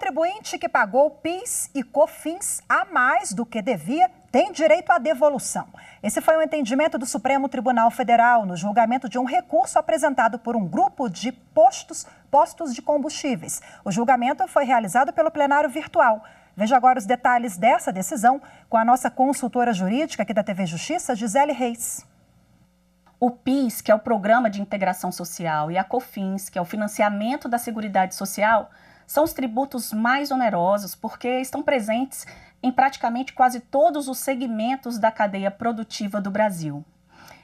contribuinte que pagou PIS e COFINS a mais do que devia tem direito à devolução. Esse foi o entendimento do Supremo Tribunal Federal no julgamento de um recurso apresentado por um grupo de postos de combustíveis. O julgamento foi realizado pelo plenário virtual. Veja agora os detalhes dessa decisão com a nossa consultora jurídica aqui da TV Justiça, Gisele Reis. O PIS, que é o Programa de Integração Social, e a COFINS, que é o financiamento da Seguridade Social, são os tributos mais onerosos porque estão presentes em praticamente quase todos os segmentos da cadeia produtiva do Brasil.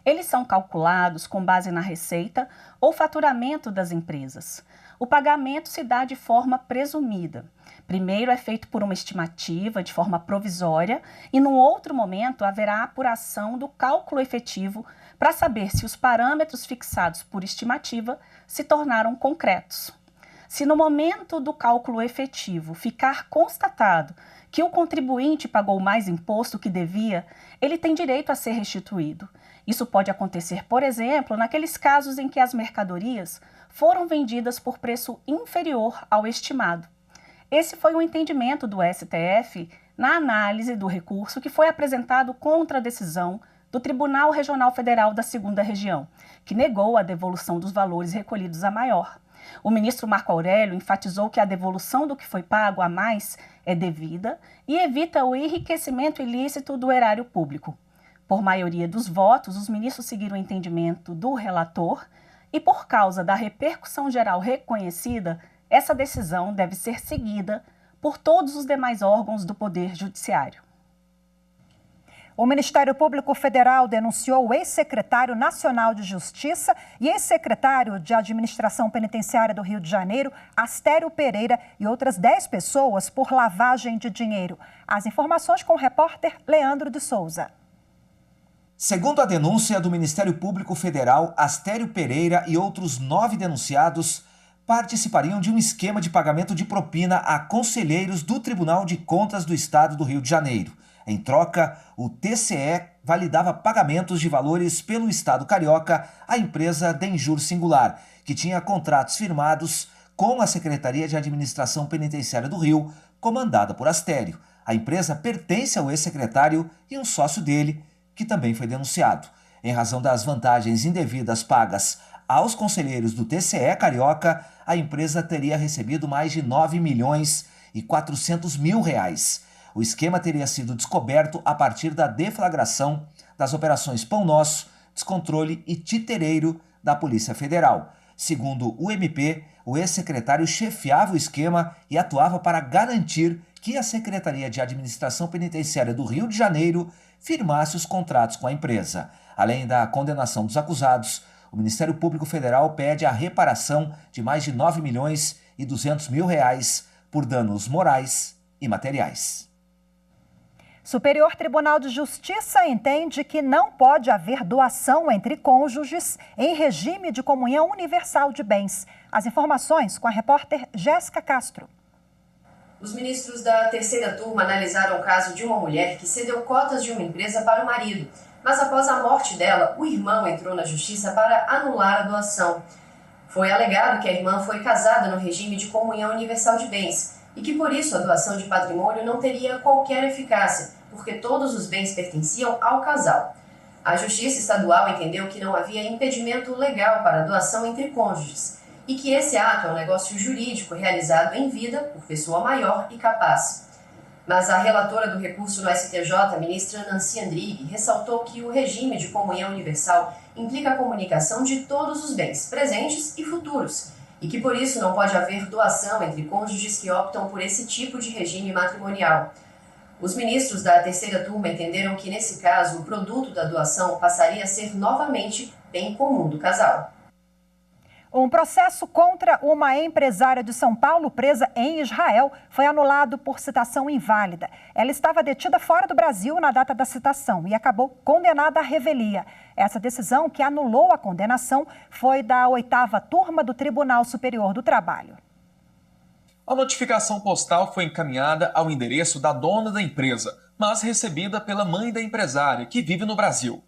Eles são calculados com base na receita ou faturamento das empresas. O pagamento se dá de forma presumida. Primeiro é feito por uma estimativa de forma provisória e, num outro momento, haverá a apuração do cálculo efetivo para saber se os parâmetros fixados por estimativa se tornaram concretos. Se no momento do cálculo efetivo ficar constatado que o contribuinte pagou mais imposto que devia, ele tem direito a ser restituído. Isso pode acontecer, por exemplo, naqueles casos em que as mercadorias foram vendidas por preço inferior ao estimado. Esse foi o entendimento do STF na análise do recurso que foi apresentado contra a decisão do Tribunal Regional Federal da 2ª Região, que negou a devolução dos valores recolhidos a maior. O ministro Marco Aurélio enfatizou que a devolução do que foi pago a mais é devida e evita o enriquecimento ilícito do erário público. Por maioria dos votos, os ministros seguiram o entendimento do relator e, por causa da repercussão geral reconhecida, essa decisão deve ser seguida por todos os demais órgãos do Poder Judiciário. O Ministério Público Federal denunciou o ex-secretário nacional de Justiça e ex-secretário de Administração Penitenciária do Rio de Janeiro, Astério Pereira, e outras 10 pessoas por lavagem de dinheiro. As informações com o repórter Leandro de Souza. Segundo a denúncia do Ministério Público Federal, Astério Pereira e outros 9 denunciados participariam de um esquema de pagamento de propina a conselheiros do Tribunal de Contas do Estado do Rio de Janeiro. Em troca, o TCE validava pagamentos de valores pelo Estado carioca à empresa Denjur Singular, que tinha contratos firmados com a Secretaria de Administração Penitenciária do Rio, comandada por Astério. A empresa pertence ao ex-secretário e um sócio dele, que também foi denunciado. Em razão das vantagens indevidas pagas aos conselheiros do TCE carioca, a empresa teria recebido mais de 9.400.000 reais. O esquema teria sido descoberto a partir da deflagração das operações Pão Nosso, Descontrole e Titereiro da Polícia Federal. Segundo o MP, o ex-secretário chefiava o esquema e atuava para garantir que a Secretaria de Administração Penitenciária do Rio de Janeiro firmasse os contratos com a empresa. Além da condenação dos acusados, o Ministério Público Federal pede a reparação de mais de 9.200.000 reais por danos morais e materiais. Superior Tribunal de Justiça entende que não pode haver doação entre cônjuges em regime de comunhão universal de bens. As informações com a repórter Jéssica Castro. Os ministros da 3ª turma analisaram o caso de uma mulher que cedeu cotas de uma empresa para o marido, mas após a morte dela, o irmão entrou na justiça para anular a doação. Foi alegado que a irmã foi casada no regime de comunhão universal de bens e que por isso a doação de patrimônio não teria qualquer eficácia, porque todos os bens pertenciam ao casal. A Justiça Estadual entendeu que não havia impedimento legal para a doação entre cônjuges e que esse ato é um negócio jurídico realizado em vida por pessoa maior e capaz. Mas a relatora do recurso no STJ, a ministra Nancy Andrighi, ressaltou que o regime de comunhão universal implica a comunicação de todos os bens, presentes e futuros, e que por isso não pode haver doação entre cônjuges que optam por esse tipo de regime matrimonial. Os ministros da 3ª turma entenderam que, nesse caso, o produto da doação passaria a ser novamente bem comum do casal. Um processo contra uma empresária de São Paulo presa em Israel foi anulado por citação inválida. Ela estava detida fora do Brasil na data da citação e acabou condenada à revelia. Essa decisão, que anulou a condenação, foi da 8ª turma do Tribunal Superior do Trabalho. A notificação postal foi encaminhada ao endereço da dona da empresa, mas recebida pela mãe da empresária, que vive no Brasil.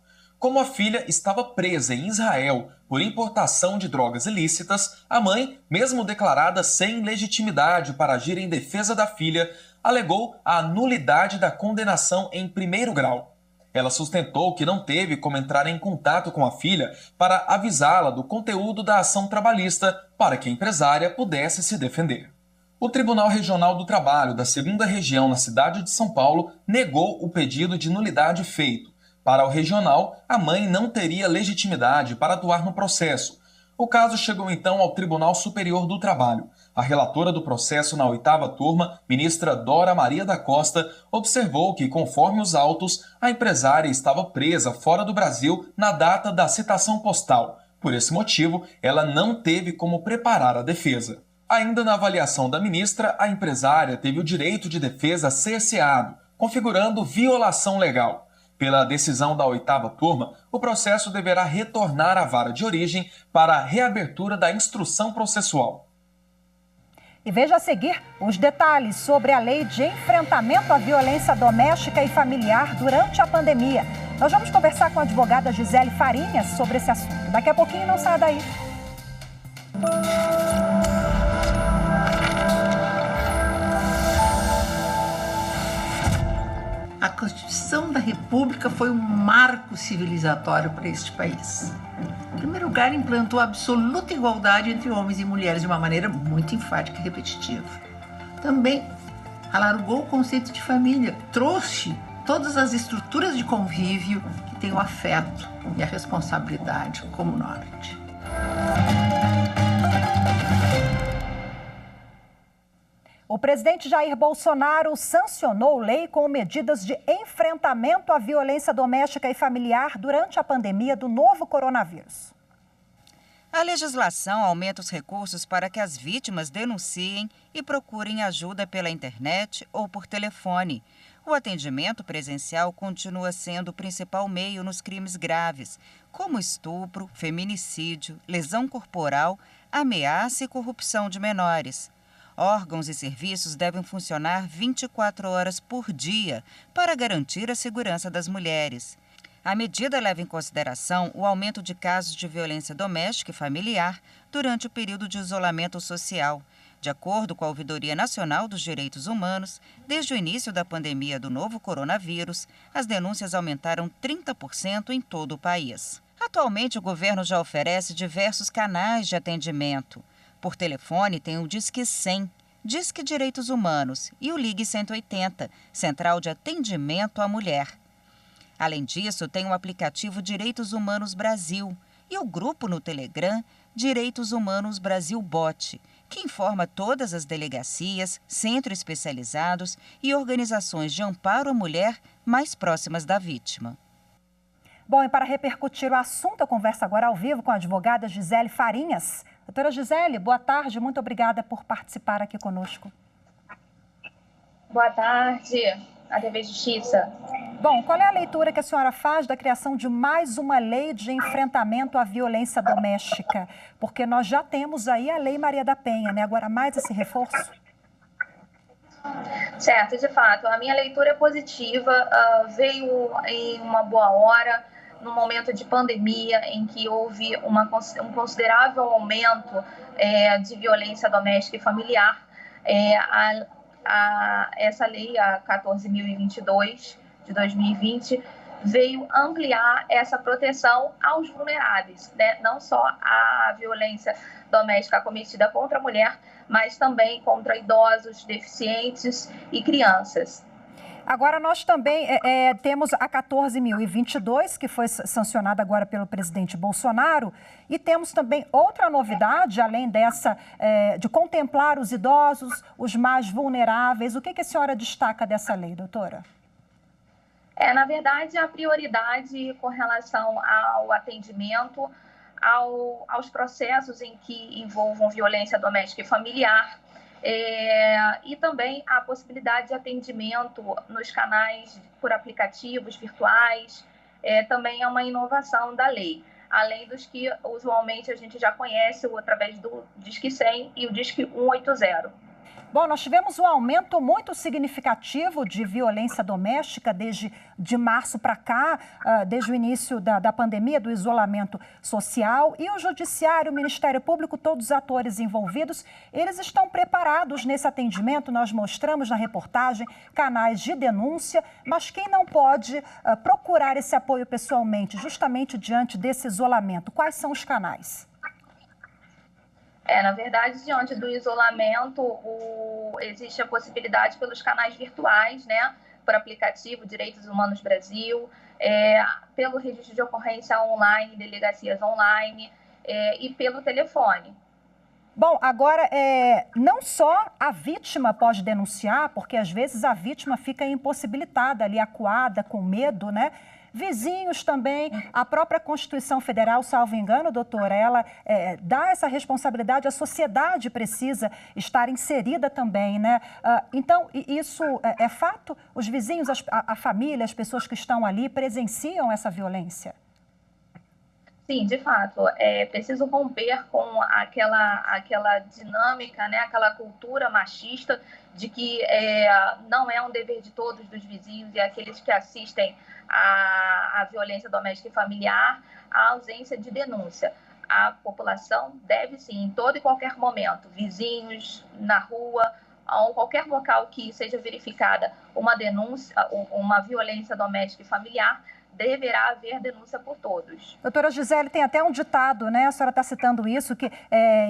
Como a filha estava presa em Israel por importação de drogas ilícitas, a mãe, mesmo declarada sem legitimidade para agir em defesa da filha, alegou a nulidade da condenação em primeiro grau. Ela sustentou que não teve como entrar em contato com a filha para avisá-la do conteúdo da ação trabalhista para que a empresária pudesse se defender. O Tribunal Regional do Trabalho da 2ª Região na cidade de São Paulo negou o pedido de nulidade feito. Para o regional, a mãe não teria legitimidade para atuar no processo. O caso chegou então ao Tribunal Superior do Trabalho. A relatora do processo na 8ª turma, ministra Dora Maria da Costa, observou que, conforme os autos, a empresária estava presa fora do Brasil na data da citação postal. Por esse motivo, ela não teve como preparar a defesa. Ainda na avaliação da ministra, a empresária teve o direito de defesa cerceado, configurando violação legal. Pela decisão da 8ª turma, o processo deverá retornar à vara de origem para a reabertura da instrução processual. E veja a seguir os detalhes sobre a lei de enfrentamento à violência doméstica e familiar durante a pandemia. Nós vamos conversar com a advogada Gisele Farinhas sobre esse assunto. Daqui a pouquinho, não saia daí. A Constituição da República foi um marco civilizatório para este país. Em primeiro lugar, implantou a absoluta igualdade entre homens e mulheres de uma maneira muito enfática e repetitiva. Também alargou o conceito de família, trouxe todas as estruturas de convívio que têm o afeto e a responsabilidade como norte. O presidente Jair Bolsonaro sancionou lei com medidas de enfrentamento à violência doméstica e familiar durante a pandemia do novo coronavírus. A legislação aumenta os recursos para que as vítimas denunciem e procurem ajuda pela internet ou por telefone. O atendimento presencial continua sendo o principal meio nos crimes graves, como estupro, feminicídio, lesão corporal, ameaça e corrupção de menores. Órgãos e serviços devem funcionar 24 horas por dia para garantir a segurança das mulheres. A medida leva em consideração o aumento de casos de violência doméstica e familiar durante o período de isolamento social. De acordo com a Ouvidoria Nacional dos Direitos Humanos, desde o início da pandemia do novo coronavírus, as denúncias aumentaram 30% em todo o país. Atualmente, o governo já oferece diversos canais de atendimento. Por telefone tem o Disque 100, Disque Direitos Humanos, e o Ligue 180, Central de Atendimento à Mulher. Além disso, tem o aplicativo Direitos Humanos Brasil e o grupo no Telegram Direitos Humanos Brasil Bot, que informa todas as delegacias, centros especializados e organizações de amparo à mulher mais próximas da vítima. Bom, e para repercutir o assunto, eu converso agora ao vivo com a advogada Gisele Farinhas. Doutora Gisele, boa tarde, muito obrigada por participar aqui conosco. Boa tarde, a TV Justiça. Bom, qual é a leitura que a senhora faz da criação de mais uma lei de enfrentamento à violência doméstica? Porque nós já temos aí a Lei Maria da Penha, né? Agora mais esse reforço? Certo, de fato, a minha leitura é positiva, veio em uma boa hora, no momento de pandemia, em que houve um considerável aumento de violência doméstica e familiar. Essa lei, a 14.022 de 2020, veio ampliar essa proteção aos vulneráveis, né? Não só a violência doméstica cometida contra a mulher, mas também contra idosos, deficientes e crianças. Agora, nós também temos a 14.022, que foi sancionada agora pelo presidente Bolsonaro, e temos também outra novidade, além dessa, de contemplar os idosos, os mais vulneráveis. O que a senhora destaca dessa lei, doutora? Na verdade, a prioridade com relação ao atendimento, aos processos em que envolvam violência doméstica e familiar, e também a possibilidade de atendimento nos canais por aplicativos virtuais, também é uma inovação da lei, além dos que usualmente a gente já conhece através do Disque 100 e o Disque 180. Bom, nós tivemos um aumento muito significativo de violência doméstica desde março para cá, desde o início da pandemia, do isolamento social. E o Judiciário, o Ministério Público, todos os atores envolvidos, eles estão preparados nesse atendimento. Nós mostramos na reportagem canais de denúncia, mas quem não pode procurar esse apoio pessoalmente, justamente diante desse isolamento, quais são os canais? Na verdade, diante do isolamento, existe a possibilidade pelos canais virtuais, né, por aplicativo Direitos Humanos Brasil, pelo registro de ocorrência online, delegacias online e pelo telefone. Bom, agora, não só a vítima pode denunciar, porque às vezes a vítima fica impossibilitada ali, acuada, com medo, né? Vizinhos também, a própria Constituição Federal, salvo engano, doutora, ela dá essa responsabilidade, a sociedade precisa estar inserida também, né? Então, isso é fato? Os vizinhos, a família, as pessoas que estão ali presenciam essa violência? Sim, de fato, é preciso romper com aquela dinâmica, né, aquela cultura machista de que não é um dever de todos, dos vizinhos e aqueles que assistem à violência doméstica e familiar, a ausência de denúncia. A população deve, sim, em todo e qualquer momento, vizinhos, na rua, ou qualquer local que seja verificada uma denúncia, uma violência doméstica e familiar, deverá haver denúncia por todos. Doutora Gisele, tem até um ditado, né? A senhora está citando isso, que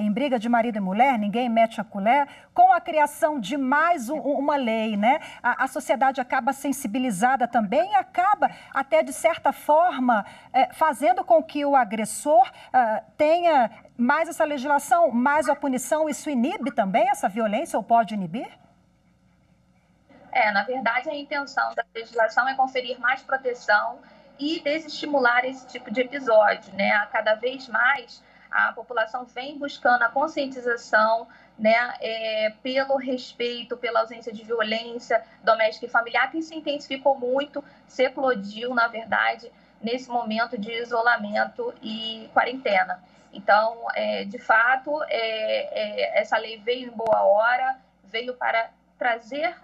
em briga de marido e mulher, ninguém mete a colher. Com a criação de mais uma lei, né? A sociedade acaba sensibilizada também e acaba até, de certa forma, fazendo com que o agressor tenha mais essa legislação, mais a punição. Isso inibe também essa violência ou pode inibir? Na verdade, a intenção da legislação é conferir mais proteção e desestimular esse tipo de episódio, né? Cada vez mais a população vem buscando a conscientização, né, pelo respeito, pela ausência de violência doméstica e familiar, que se intensificou muito, se eclodiu, na verdade, nesse momento de isolamento e quarentena. Então, de fato, essa lei veio em boa hora, veio para trazer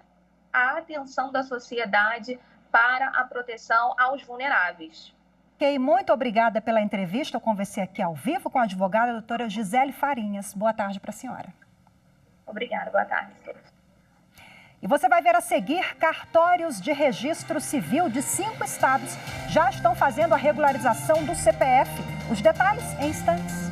a atenção da sociedade para a proteção aos vulneráveis. Ok, muito obrigada pela entrevista. Eu conversei aqui ao vivo com a advogada doutora Gisele Farinhas. Boa tarde para a senhora. Obrigada, boa tarde a todos. E você vai ver a seguir, cartórios de registro civil de 5 estados já estão fazendo a regularização do CPF. Os detalhes em instantes.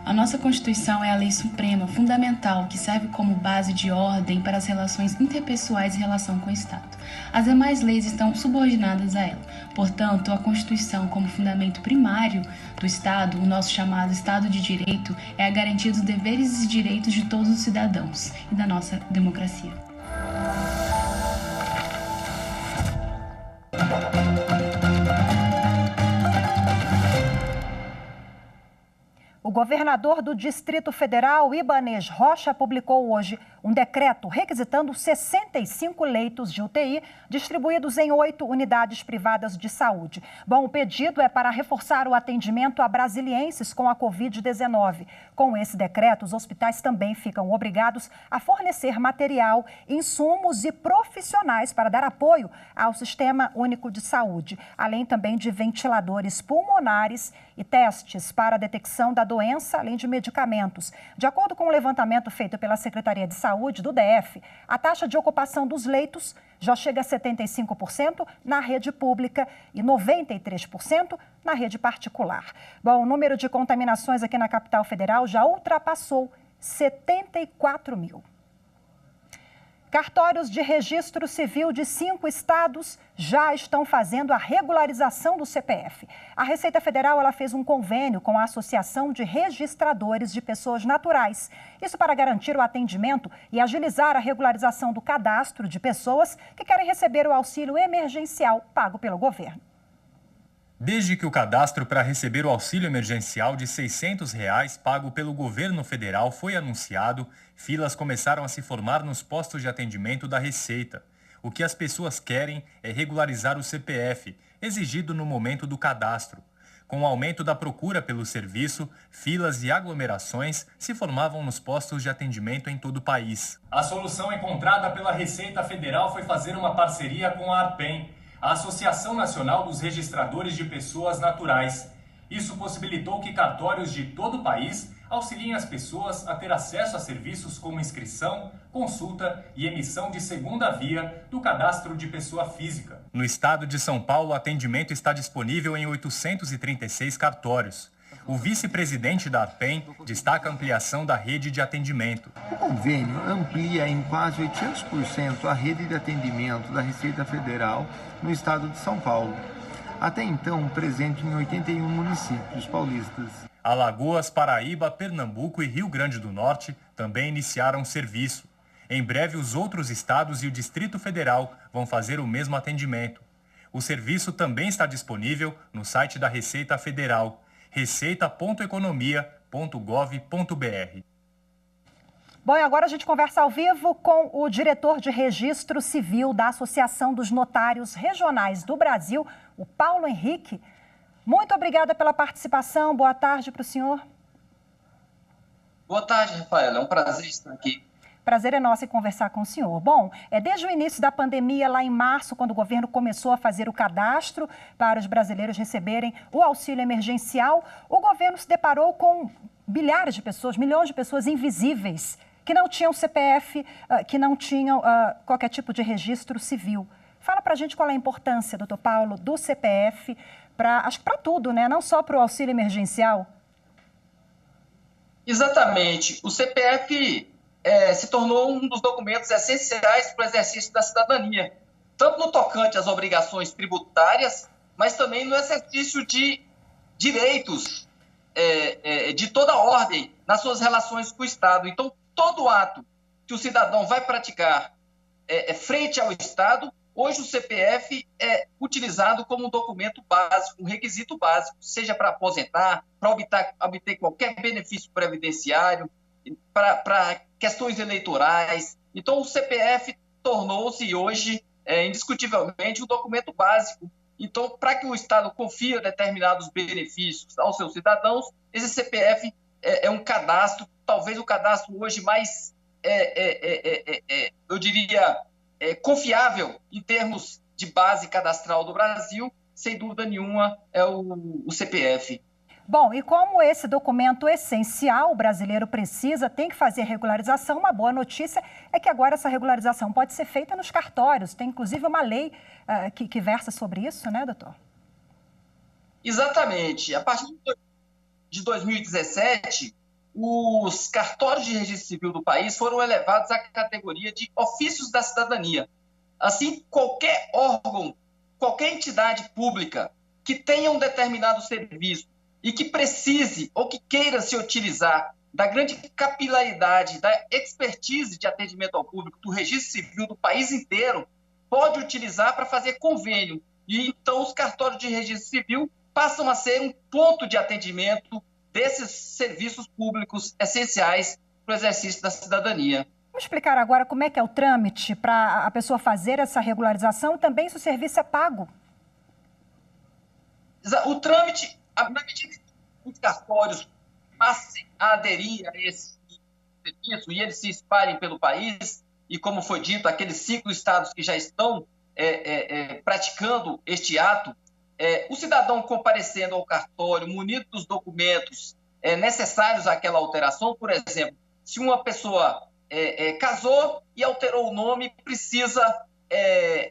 A nossa Constituição é a lei suprema, fundamental, que serve como base de ordem para as relações interpessoais em relação com o Estado. As demais leis estão subordinadas a ela. Portanto, a Constituição, como fundamento primário do Estado, o nosso chamado Estado de Direito, é a garantia dos deveres e direitos de todos os cidadãos e da nossa democracia. O governador do Distrito Federal, Ibanez Rocha, publicou hoje um decreto requisitando 65 leitos de UTI distribuídos em 8 unidades privadas de saúde. Bom, o pedido é para reforçar o atendimento a brasilienses com a Covid-19. Com esse decreto, os hospitais também ficam obrigados a fornecer material, insumos e profissionais para dar apoio ao Sistema Único de Saúde, além também de ventiladores pulmonares e testes para a detecção da doença, além de medicamentos. De acordo com o levantamento feito pela Secretaria de Saúde do DF, a taxa de ocupação dos leitos já chega a 75% na rede pública e 93% na rede particular. Bom, o número de contaminações aqui na capital federal já ultrapassou 74 mil. Cartórios de registro civil de 5 estados já estão fazendo a regularização do CPF. A Receita Federal ela fez um convênio com a Associação de Registradores de Pessoas Naturais. Isso para garantir o atendimento e agilizar a regularização do cadastro de pessoas que querem receber o auxílio emergencial pago pelo governo. Desde que o cadastro para receber o auxílio emergencial de R$ 600 pago pelo governo federal foi anunciado, filas começaram a se formar nos postos de atendimento da Receita. O que as pessoas querem é regularizar o CPF, exigido no momento do cadastro. Com o aumento da procura pelo serviço, filas e aglomerações se formavam nos postos de atendimento em todo o país. A solução encontrada pela Receita Federal foi fazer uma parceria com a ARPEM, a Associação Nacional dos Registradores de Pessoas Naturais. Isso possibilitou que cartórios de todo o país auxiliem as pessoas a ter acesso a serviços como inscrição, consulta e emissão de segunda via do cadastro de pessoa física. No estado de São Paulo, o atendimento está disponível em 836 cartórios. O vice-presidente da ARPEM destaca a ampliação da rede de atendimento. O convênio amplia em quase 800% a rede de atendimento da Receita Federal no estado de São Paulo. Até então, presente em 81 municípios paulistas. Alagoas, Paraíba, Pernambuco e Rio Grande do Norte também iniciaram o serviço. Em breve, os outros estados e o Distrito Federal vão fazer o mesmo atendimento. O serviço também está disponível no site da Receita Federal, receita.economia.gov.br. Bom, e agora a gente conversa ao vivo com o diretor de Registro Civil da Associação dos Notários Regionais do Brasil, o Paulo Henrique. Muito obrigada pela participação. Boa tarde para o senhor. Boa tarde, Rafaela. É um prazer estar aqui. Prazer é nosso em conversar com o senhor. Bom, desde o início da pandemia, lá em março, quando o governo começou a fazer o cadastro para os brasileiros receberem o auxílio emergencial, o governo se deparou com milhares de pessoas, milhões de pessoas invisíveis, que não tinham CPF, que não tinham qualquer tipo de registro civil. Fala para a gente qual é a importância, doutor Paulo, do CPF, acho que para tudo, né? Não só para o auxílio emergencial. Exatamente. O CPF se tornou um dos documentos essenciais para o exercício da cidadania, tanto no tocante às obrigações tributárias, mas também no exercício de direitos de toda ordem nas suas relações com o Estado. Então, todo ato que o cidadão vai praticar frente ao Estado, hoje o CPF é utilizado como um documento básico, um requisito básico, seja para aposentar, para obter qualquer benefício previdenciário, para questões eleitorais. Então, o CPF tornou-se hoje, indiscutivelmente, um documento básico. Então, para que o Estado confie determinados benefícios aos seus cidadãos, esse CPF é um cadastro, talvez o cadastro hoje mais, eu diria, confiável em termos de base cadastral do Brasil, sem dúvida nenhuma, é o CPF. Bom, e como esse documento essencial o brasileiro precisa, tem que fazer regularização, uma boa notícia é que agora essa regularização pode ser feita nos cartórios. Tem inclusive uma lei que versa sobre isso, né, doutor? Exatamente. A partir de 2017, os cartórios de registro civil do país foram elevados à categoria de ofícios da cidadania. Assim, qualquer órgão, qualquer entidade pública que tenha um determinado serviço e que precise ou que queira se utilizar da grande capilaridade, da expertise de atendimento ao público do registro civil do país inteiro, pode utilizar para fazer convênio. E então os cartórios de registro civil passam a ser um ponto de atendimento desses serviços públicos essenciais para o exercício da cidadania. Vamos explicar agora como é que é o trâmite para a pessoa fazer essa regularização e também se o serviço é pago. O trâmite, na medida que os cartórios passem a aderir a esse serviço e eles se espalhem pelo país, e como foi dito, aqueles 5 estados que já estão praticando este ato, o cidadão comparecendo ao cartório, munido dos documentos necessários àquela alteração, por exemplo, se uma pessoa casou e alterou o nome, precisa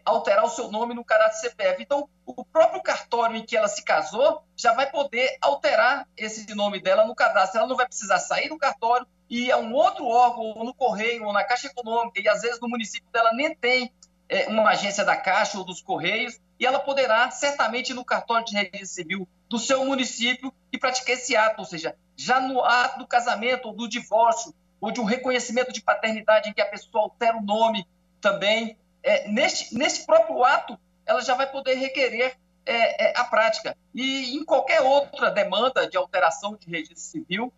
alterar o seu nome no cadastro CPF. Então, o próprio cartório em que ela se casou já vai poder alterar esse nome dela no cadastro. Ela não vai precisar sair do cartório e ir a um outro órgão, ou no Correio, ou na Caixa Econômica, e às vezes no município dela nem tem uma agência da Caixa ou dos Correios, e ela poderá, certamente, no cartório de registro civil do seu município e praticar esse ato, ou seja, já no ato do casamento ou do divórcio, ou de um reconhecimento de paternidade em que a pessoa altera o nome também, neste próprio ato, ela já vai poder requerer a prática. E em qualquer outra demanda de alteração de registro civil,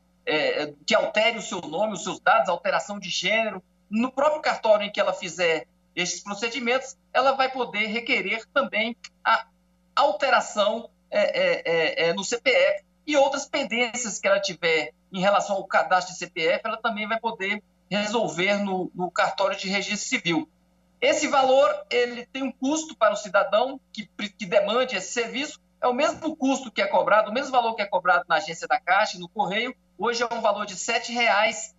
que altere o seu nome, os seus dados, alteração de gênero, no próprio cartório em que ela fizer estes procedimentos, ela vai poder requerer também a alteração no CPF. E outras pendências que ela tiver em relação ao cadastro de CPF, ela também vai poder resolver no cartório de registro civil. Esse valor ele tem um custo para o cidadão que demande esse serviço, é o mesmo custo que é cobrado, o mesmo valor que é cobrado na agência da Caixa e no Correio, hoje é um valor de R$ 7,00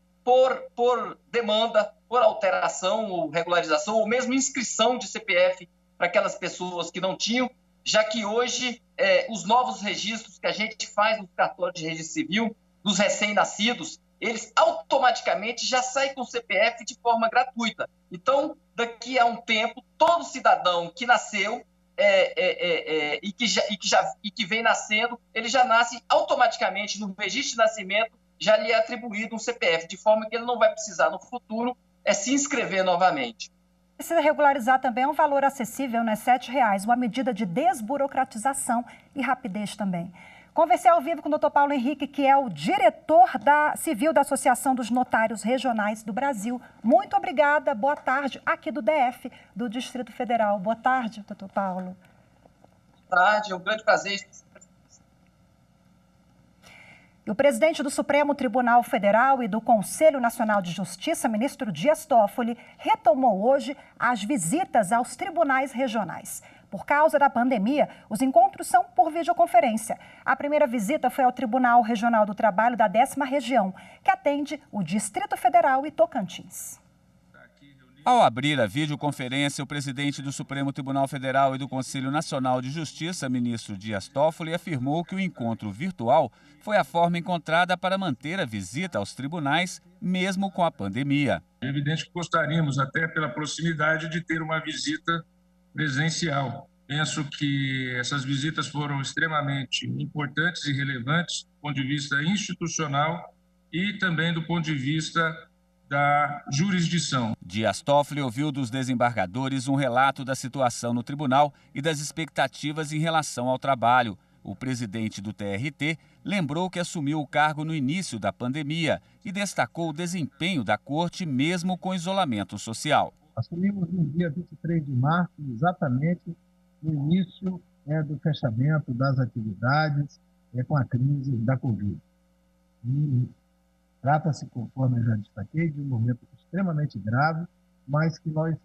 por demanda, por alteração ou regularização, ou mesmo inscrição de CPF para aquelas pessoas que não tinham, já que hoje os novos registros que a gente faz no cartório de registro civil, dos recém-nascidos, eles automaticamente já saem com o CPF de forma gratuita. Então, daqui a um tempo, todo cidadão que nasceu e que vem nascendo, ele já nasce automaticamente no registro de nascimento, já lhe é atribuído um CPF, de forma que ele não vai precisar no futuro se inscrever novamente. Precisa regularizar também um valor acessível, né? R$ 7,00, uma medida de desburocratização e rapidez também. Conversei ao vivo com o Dr. Paulo Henrique, que é o diretor civil da Associação dos Notários Regionais do Brasil. Muito obrigada, boa tarde, aqui do DF, do Distrito Federal. Boa tarde, doutor Paulo. Boa tarde, é um grande prazer. O presidente do Supremo Tribunal Federal e do Conselho Nacional de Justiça, ministro Dias Toffoli, retomou hoje as visitas aos tribunais regionais. Por causa da pandemia, os encontros são por videoconferência. A primeira visita foi ao Tribunal Regional do Trabalho da 10ª Região, que atende o Distrito Federal e Tocantins. Ao abrir a videoconferência, o presidente do Supremo Tribunal Federal e do Conselho Nacional de Justiça, ministro Dias Toffoli, afirmou que o encontro virtual foi a forma encontrada para manter a visita aos tribunais, mesmo com a pandemia. É evidente que gostaríamos, até pela proximidade, de ter uma visita presencial. Penso que essas visitas foram extremamente importantes e relevantes do ponto de vista institucional e também do ponto de vista da jurisdição. Dias Toffoli ouviu dos desembargadores um relato da situação no tribunal e das expectativas em relação ao trabalho. O presidente do TRT lembrou que assumiu o cargo no início da pandemia e destacou o desempenho da corte mesmo com isolamento social. Assumimos no dia 23 de março, exatamente no início do fechamento das atividades com a crise da Covid. Trata-se, conforme eu já destaquei, de um momento extremamente grave, mas que nós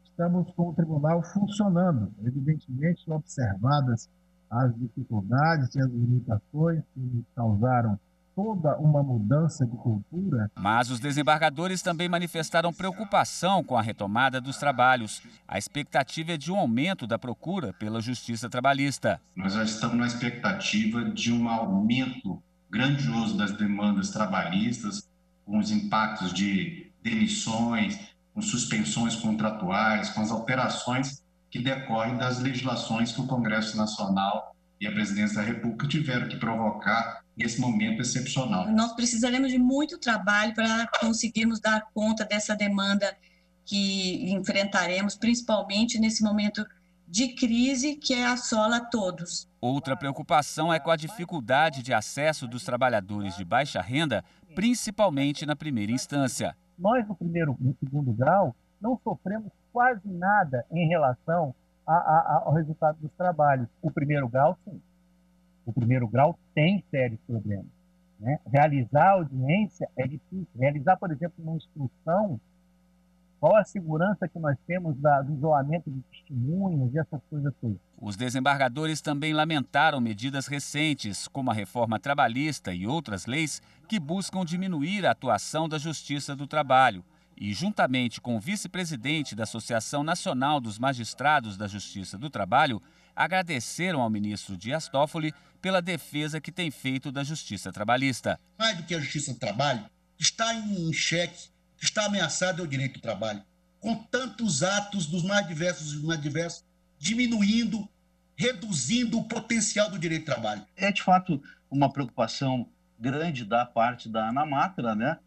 estamos com o tribunal funcionando, evidentemente observadas as dificuldades e as limitações que causaram toda uma mudança de cultura. Mas os desembargadores também manifestaram preocupação com a retomada dos trabalhos. A expectativa é de um aumento da procura pela justiça trabalhista. Nós já estamos na expectativa de um aumento grandioso das demandas trabalhistas, com os impactos de demissões, com suspensões contratuais, com as alterações que decorrem das legislações que o Congresso Nacional e a Presidência da República tiveram que provocar nesse momento excepcional. Nós precisaremos de muito trabalho para conseguirmos dar conta dessa demanda que enfrentaremos, principalmente nesse momento de crise que assola a todos. Outra preocupação é com a dificuldade de acesso dos trabalhadores de baixa renda, principalmente na primeira instância. Nós, no segundo grau, não sofremos quase nada em relação ao resultado dos trabalhos. O primeiro grau, sim. O primeiro grau tem sérios problemas, né? Realizar audiência é difícil. Realizar, por exemplo, uma instrução, qual a segurança que nós temos do isolamento de testemunhas e essas coisas todas. Os desembargadores também lamentaram medidas recentes, como a reforma trabalhista e outras leis, que buscam diminuir a atuação da Justiça do Trabalho. E, juntamente com o vice-presidente da Associação Nacional dos Magistrados da Justiça do Trabalho, agradeceram ao ministro Dias Toffoli pela defesa que tem feito da Justiça Trabalhista. Mais do que a Justiça do Trabalho, está em xeque, está ameaçado é o direito do trabalho, com tantos atos dos mais diversos, diminuindo, reduzindo o potencial do direito do trabalho. É, de fato, uma preocupação grande da parte da ANAMATRA, né?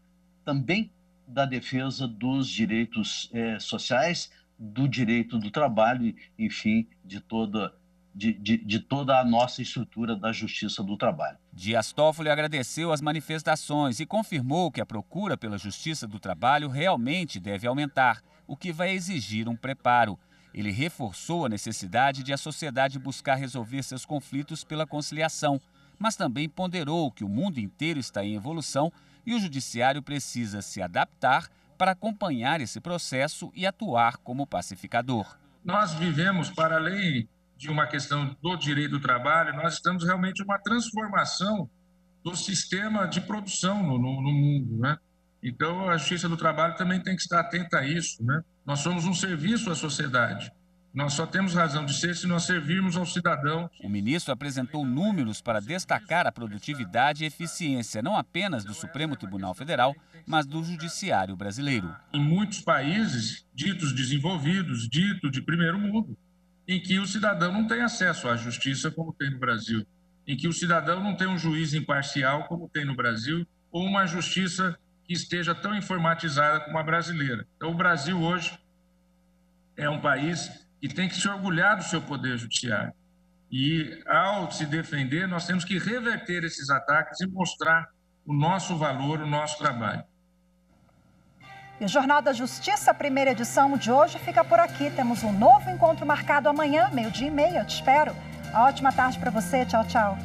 Também da defesa dos direitos sociais, do direito do trabalho, enfim, de toda a nossa estrutura da Justiça do Trabalho. Dias Toffoli agradeceu as manifestações e confirmou que a procura pela Justiça do Trabalho realmente deve aumentar, o que vai exigir um preparo. Ele reforçou a necessidade de a sociedade buscar resolver seus conflitos pela conciliação, mas também ponderou que o mundo inteiro está em evolução e o judiciário precisa se adaptar para acompanhar esse processo e atuar como pacificador. Nós vivemos, para além de uma questão do direito do trabalho, nós estamos realmente em uma transformação do sistema de produção no mundo, né? Então, a Justiça do Trabalho também tem que estar atenta a isso, né? Nós somos um serviço à sociedade. Nós só temos razão de ser se nós servirmos ao cidadão. O ministro apresentou números para destacar a produtividade e eficiência, não apenas do Supremo Tribunal Federal, mas do Judiciário brasileiro. Em muitos países ditos desenvolvidos, dito de primeiro mundo, em que o cidadão não tem acesso à justiça como tem no Brasil, em que o cidadão não tem um juiz imparcial como tem no Brasil, ou uma justiça que esteja tão informatizada como a brasileira. Então, o Brasil hoje é um país que tem que se orgulhar do seu poder judiciário. E, ao se defender, nós temos que reverter esses ataques e mostrar o nosso valor, o nosso trabalho. E o Jornal da Justiça, a primeira edição de hoje, fica por aqui. Temos um novo encontro marcado amanhã, 12:30. Eu te espero. Ótima tarde para você. Tchau, tchau.